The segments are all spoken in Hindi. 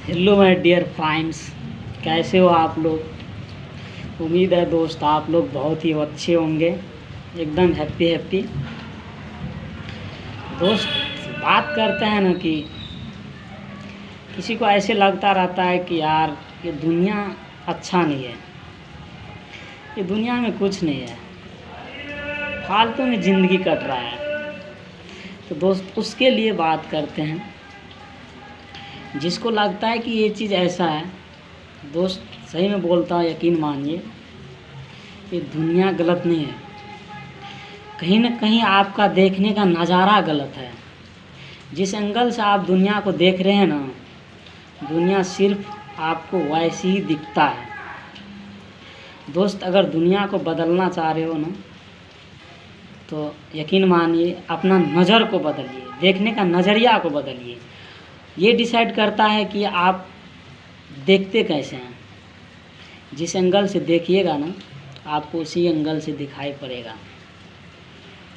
हेलो माय डियर फ्रेंड्स, कैसे हो आप लोग। उम्मीद है दोस्त आप लोग बहुत ही अच्छे होंगे, एकदम हैप्पी। दोस्त बात करते हैं ना कि किसी को ऐसे लगता रहता है कि यार ये दुनिया अच्छा नहीं है, ये दुनिया में कुछ नहीं है, फालतू में ज़िंदगी कट रहा है। तो दोस्त उसके लिए बात करते हैं। जिसको लगता है कि ये चीज़ ऐसा है, दोस्त सही में बोलता हूँ, यकीन मानिए ये दुनिया गलत नहीं है। कहीं न कहीं आपका देखने का नज़ारा गलत है। जिस एंगल से आप दुनिया को देख रहे हैं ना, दुनिया सिर्फ आपको वैसे ही दिखता है। दोस्त अगर दुनिया को बदलना चाह रहे हो ना, तो यकीन मानिए अपना नज़र को बदलिए, देखने का नज़रिया को बदलिए। ये डिसाइड करता है कि आप देखते कैसे हैं। जिस एंगल से देखिएगा ना, आपको उसी एंगल से दिखाई पड़ेगा।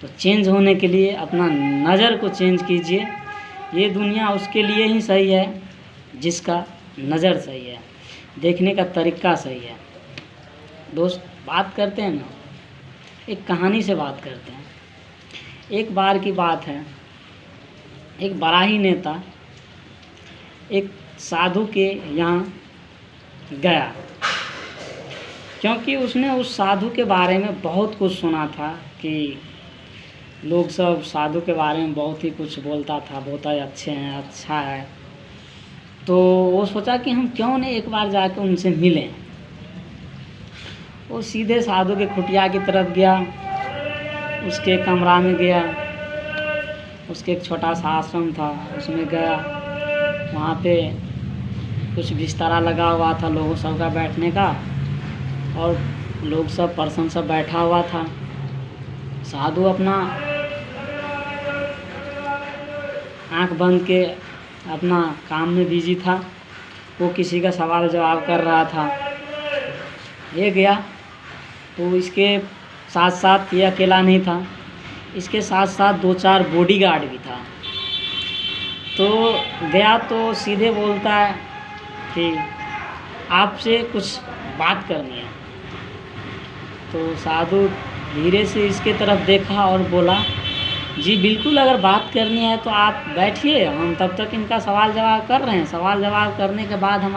तो चेंज होने के लिए अपना नज़र को चेंज कीजिए। ये दुनिया उसके लिए ही सही है जिसका नज़र सही है, देखने का तरीका सही है। दोस्त बात करते हैं ना, एक कहानी से बात करते हैं। एक बार की बात है, एक बड़ा ही नेता एक साधु के यहाँ गया, क्योंकि उसने उस साधु के बारे में बहुत कुछ सुना था कि लोग सब साधु के बारे में बहुत ही कुछ बोलता था, बहुत ही अच्छे हैं, अच्छा है। तो वो सोचा कि हम क्यों नहीं एक बार जाकर उनसे मिलें। वो सीधे साधु के कुटिया की तरफ गया, उसके कमरा में गया। उसके एक छोटा सा आश्रम था, उसमें गया। वहाँ पे कुछ बिस्तरा लगा हुआ था लोगों सब का बैठने का, और लोग सब पर्सन सब बैठा हुआ था। साधु अपना आंख बंद के अपना काम में बिजी था। वो किसी का सवाल जवाब कर रहा था। ये गया तो इसके साथ साथ ये अकेला नहीं था, इसके साथ साथ 2-4 बॉडीगार्ड भी था। तो गया तो सीधे बोलता है कि आपसे कुछ बात करनी है। तो साधु धीरे से इसके तरफ देखा और बोला, जी बिल्कुल, अगर बात करनी है तो आप बैठिए, हम तब तक इनका सवाल जवाब कर रहे हैं। सवाल जवाब करने के बाद हम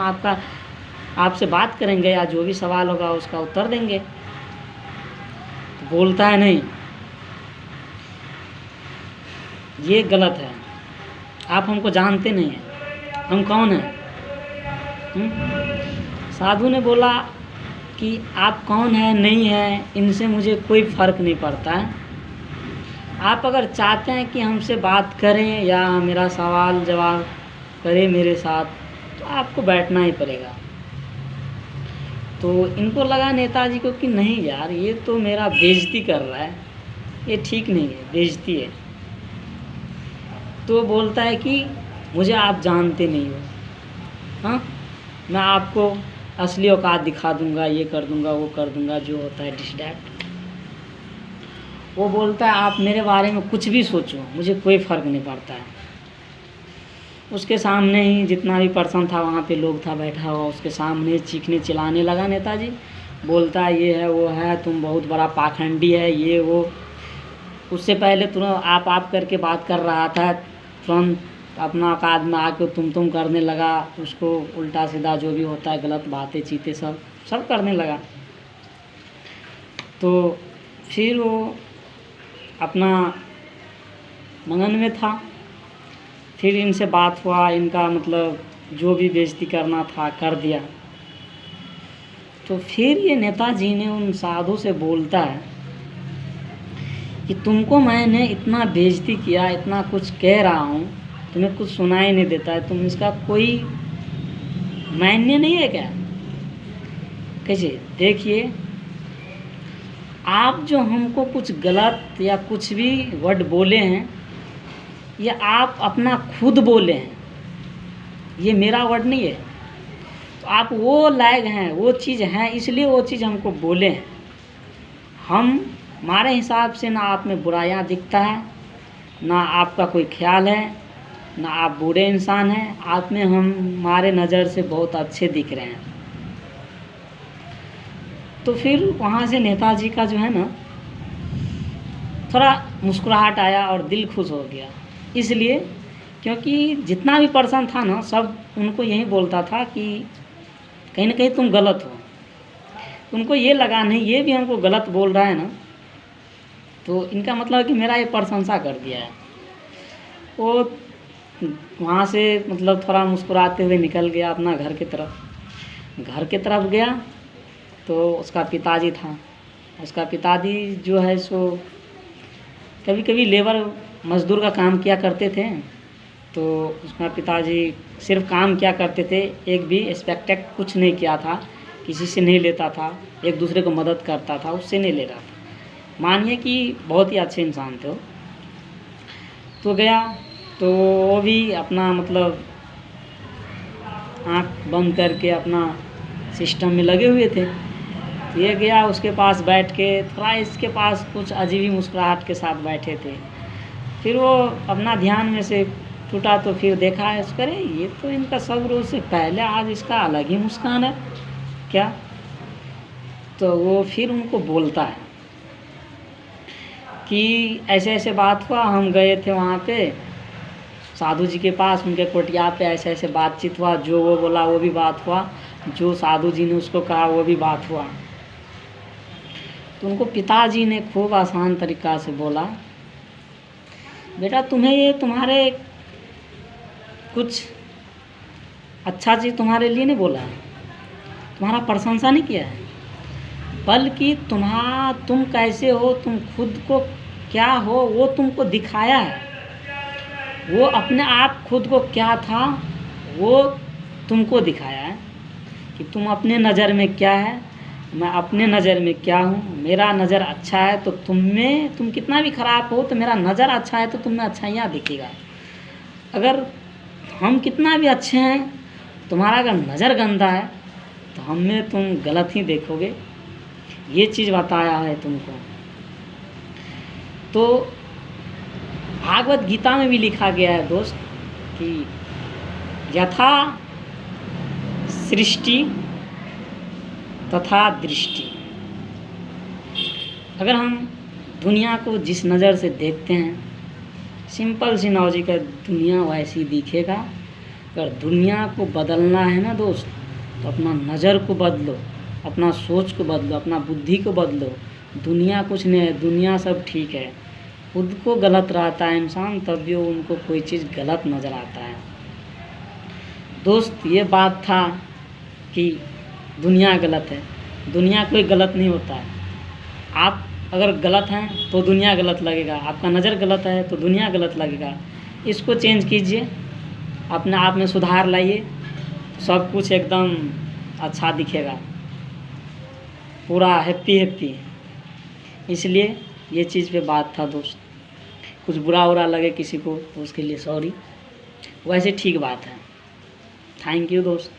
आपसे बात करेंगे, या जो भी सवाल होगा उसका उत्तर देंगे। तो बोलता है नहीं, ये गलत है, आप हमको जानते नहीं हैं, हम कौन हैं। साधु ने बोला कि आप कौन हैं नहीं हैं, इनसे मुझे कोई फ़र्क नहीं पड़ता है। आप अगर चाहते हैं कि हमसे बात करें या मेरा सवाल जवाब करें मेरे साथ, तो आपको बैठना ही पड़ेगा। तो इनको लगा नेताजी को कि नहीं यार, ये तो मेरा बेइज्जती कर रहा है, ये ठीक नहीं है, बेइज्जती है। तो बोलता है कि मुझे आप जानते नहीं हो, हाँ, मैं आपको असली औकात दिखा दूंगा, ये कर दूंगा, वो कर दूंगा, जो होता है डिस डैट। वो बोलता है आप मेरे बारे में कुछ भी सोचो, मुझे कोई फ़र्क नहीं पड़ता है। उसके सामने ही जितना भी पर्सन था, वहाँ पे लोग था बैठा हुआ, उसके सामने चीखने चिल्लाने लगा नेताजी। बोलता है ये है वो है, तुम बहुत बड़ा पाखंडी है, ये वो। उससे पहले तुरंत आप करके बात कर रहा था, तुरंत अपना औकात में आके तुम करने लगा। उसको उल्टा सीधा जो भी होता है गलत बातें चीतें सब करने लगा। तो फिर वो अपना मगन में था। फिर इनसे बात हुआ, इनका मतलब जो भी बेइज्जती करना था कर दिया। तो फिर ये नेताजी ने उन साधु से बोलता है कि तुमको मैंने इतना बेइज्जती किया, इतना कुछ कह रहा हूँ, तुम्हें कुछ सुनाई नहीं देता है, तुम इसका कोई मायने नहीं है क्या। कैसे देखिए, आप जो हमको कुछ गलत या कुछ भी वर्ड बोले हैं, ये आप अपना खुद बोले हैं, ये मेरा वर्ड नहीं है। तो आप वो लायक हैं, वो चीज़ हैं, इसलिए वो चीज़ हमको बोले हैं। हमारे हिसाब से ना आप में बुराइयाँ दिखता है, ना आपका कोई ख्याल है, ना आप बूढ़े इंसान हैं, आप में हमारे नज़र से बहुत अच्छे दिख रहे हैं। तो फिर वहाँ से नेताजी का जो है ना थोड़ा मुस्कुराहट आया और दिल खुश हो गया, इसलिए क्योंकि जितना भी पर्सन था ना सब उनको यही बोलता था कि कहीं ना कहीं तुम गलत हो। उनको ये लगा नहीं, ये भी हमको गलत बोल रहा है ना, तो इनका मतलब है कि मेरा ये प्रशंसा कर दिया है। वो वहाँ से मतलब थोड़ा मुस्कुराते हुए निकल गया अपना घर की तरफ गया। तो उसका पिताजी था, उसका पिताजी जो है सो कभी कभी लेबर मज़दूर का काम किया करते थे। तो उसका पिताजी सिर्फ काम किया करते थे, एक भी एक्सपेक्टेड कुछ नहीं किया था, किसी से नहीं लेता था, एक दूसरे को मदद करता था, उससे नहीं ले रहा था। मानिए कि बहुत ही अच्छे इंसान थे वो। तो गया तो वो भी अपना मतलब आँख बंद करके अपना सिस्टम में लगे हुए थे। ये गया उसके पास बैठ के, थोड़ा इसके पास कुछ अजीब ही मुस्कुराहट के साथ बैठे थे। फिर वो अपना ध्यान में से टूटा तो फिर देखा है उसका, अरे ये तो इनका सब रोज़ से पहले आज इसका अलग ही मुस्कान है क्या। तो वो फिर उनको बोलता है कि ऐसे ऐसे बात हुआ, हम गए थे वहाँ पे साधु जी के पास, उनके कोटिया पे ऐसे ऐसे बातचीत हुआ, जो वो बोला वो भी बात हुआ, जो साधु जी ने उसको कहा वो भी बात हुआ। तो उनको पिताजी ने खूब आसान तरीक़ा से बोला, बेटा तुम्हें ये तुम्हारे कुछ अच्छा चीज़ तुम्हारे लिए नहीं बोला है, तुम्हारा प्रशंसा नहीं किया है, बल्कि तुम कैसे हो, तुम खुद को क्या हो वो तुमको दिखाया है। वो अपने आप खुद को क्या था वो तुमको दिखाया है कि तुम अपने नज़र में क्या है, मैं अपने नज़र में क्या हूँ। मेरा नज़र अच्छा है तो तुम कितना भी ख़राब हो तो मेरा नज़र अच्छा है तो तुम में अच्छाइयाँ दिखेगा। अगर हम कितना भी अच्छे हैं, तुम्हारा अगर नज़र गंदा है तो हम में तुम गलत ही देखोगे। ये चीज़ बताया है तुमको। तो भागवत गीता में भी लिखा गया है दोस्त कि यथा सृष्टि तथा दृष्टि। अगर हम दुनिया को जिस नज़र से देखते हैं, सिंपल सी लॉजिक है, दुनिया वैसी दिखेगा। अगर दुनिया को बदलना है ना दोस्त, तो अपना नज़र को बदलो, अपना सोच को बदलो, अपना बुद्धि को बदलो। दुनिया कुछ नहीं है, दुनिया सब ठीक है। खुद को गलत रहता है इंसान तब भी उनको कोई चीज़ गलत नज़र आता है। दोस्त ये बात था कि दुनिया गलत है, दुनिया कोई गलत नहीं होता है। आप अगर गलत हैं तो दुनिया गलत लगेगा, आपका नज़र गलत है तो दुनिया गलत लगेगा। इसको चेंज कीजिए, अपने आप में सुधार लाइए, सब कुछ एकदम अच्छा दिखेगा, पूरा हैप्पी। इसलिए ये चीज़ पे बात था दोस्त। कुछ बुरा लगे किसी को तो उसके लिए सॉरी, वैसे ठीक बात है। थैंक यू दोस्त।